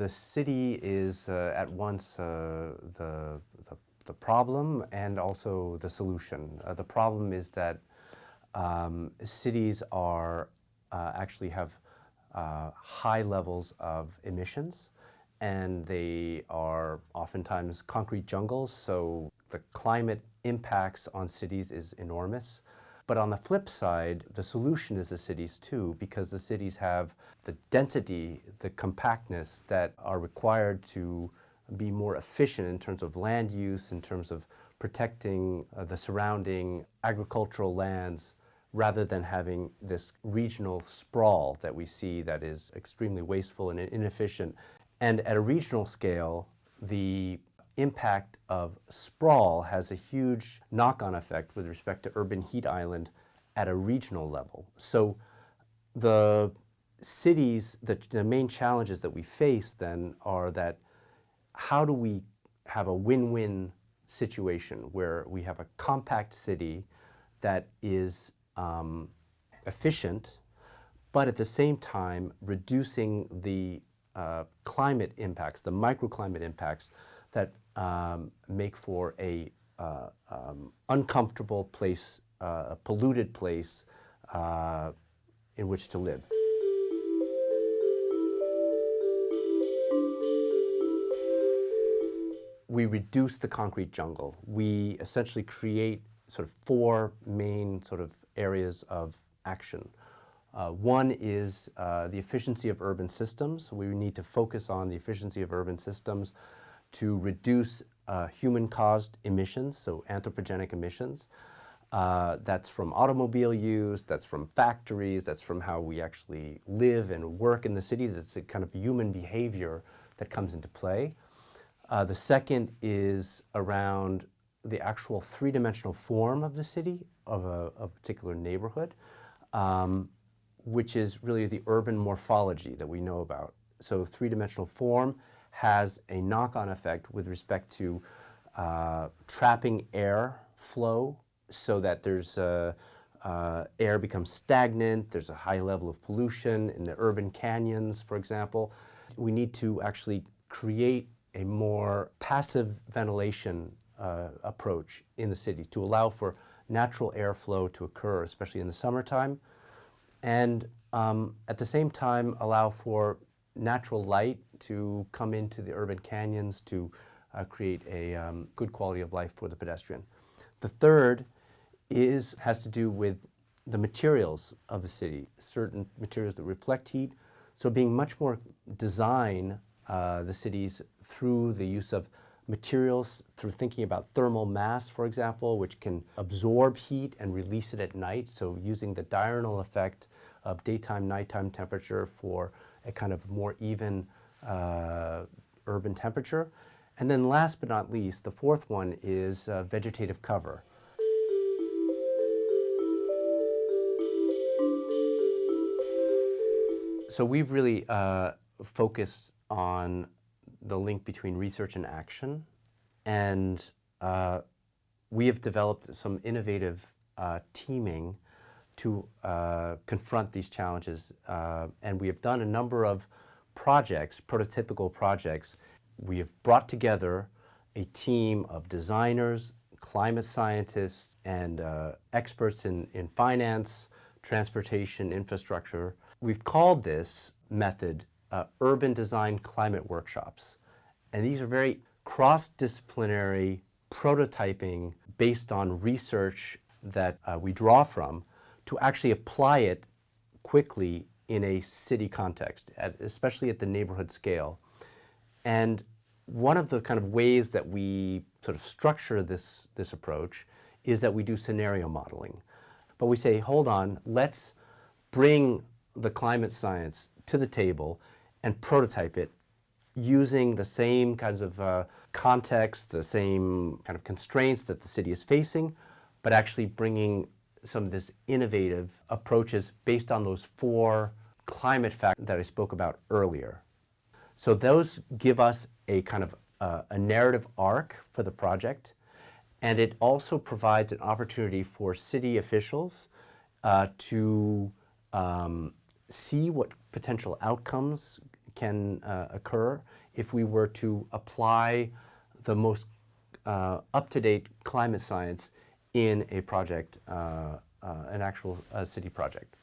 the city is at once the problem and also the solution. The problem is that cities are actually have high levels of emissions, and they are oftentimes concrete jungles, so the climate impacts on cities is enormous. But on the flip side, the solution is the cities too, because the cities have the density, the compactness that are required to be more efficient in terms of land use, in terms of protecting the surrounding agricultural lands, rather than having this regional sprawl that we see that is extremely wasteful and inefficient. And at a regional scale, the impact of sprawl has a huge knock-on effect with respect to urban heat island at a regional level. So the cities, the main challenges that we face then are that how do we have a win-win situation where we have a compact city that is efficient, but at the same time reducing the climate impacts, the microclimate impacts that make for a uncomfortable place, a polluted place in which to live. We reduce the concrete jungle. We essentially create sort of four main sort of areas of action. One is the efficiency of urban systems. We need to focus on the efficiency of urban systems to reduce human-caused emissions, so anthropogenic emissions. That's from automobile use, that's from factories, that's from how we actually live and work in the cities. It's a kind of human behavior that comes into play. The second is around the actual three-dimensional form of the city, of a particular neighborhood, which is really the urban morphology that we know about. So three-dimensional form has a knock-on effect with respect to trapping air flow so that there's air becomes stagnant, there's a high level of pollution in the urban canyons, for example. We need to actually create a more passive ventilation approach in the city to allow for natural airflow to occur, especially in the summertime, and at the same time allow for natural light to come into the urban canyons to create a good quality of life for the pedestrian. The third has to do with the materials of the city, certain materials that reflect heat. So being much more design the cities through the use of materials, through thinking about thermal mass, for example, which can absorb heat and release it at night. So using the diurnal effect of daytime, nighttime temperature for a kind of more even urban temperature. And then last but not least, the fourth one is vegetative cover. So we've really focused on the link between research and action, and we have developed some innovative teaming to confront these challenges, and we have done a number of projects, prototypical projects. We have brought together a team of designers, climate scientists, and experts in finance, transportation, infrastructure. We've called this method urban design climate workshops. And these are very cross-disciplinary prototyping based on research that we draw from to actually apply it quickly in a city context, especially at the neighborhood scale. And one of the kind of ways that we sort of structure this approach is that we do scenario modeling. But we say, hold on, let's bring the climate science to the table and prototype it using the same kinds of context, the same kind of constraints that the city is facing, but actually bringing some of this innovative approaches based on those four climate factors that I spoke about earlier. So those give us a kind of a narrative arc for the project, and it also provides an opportunity for city officials to see what potential outcomes can occur if we were to apply the most up-to-date climate science in a project, an actual city project.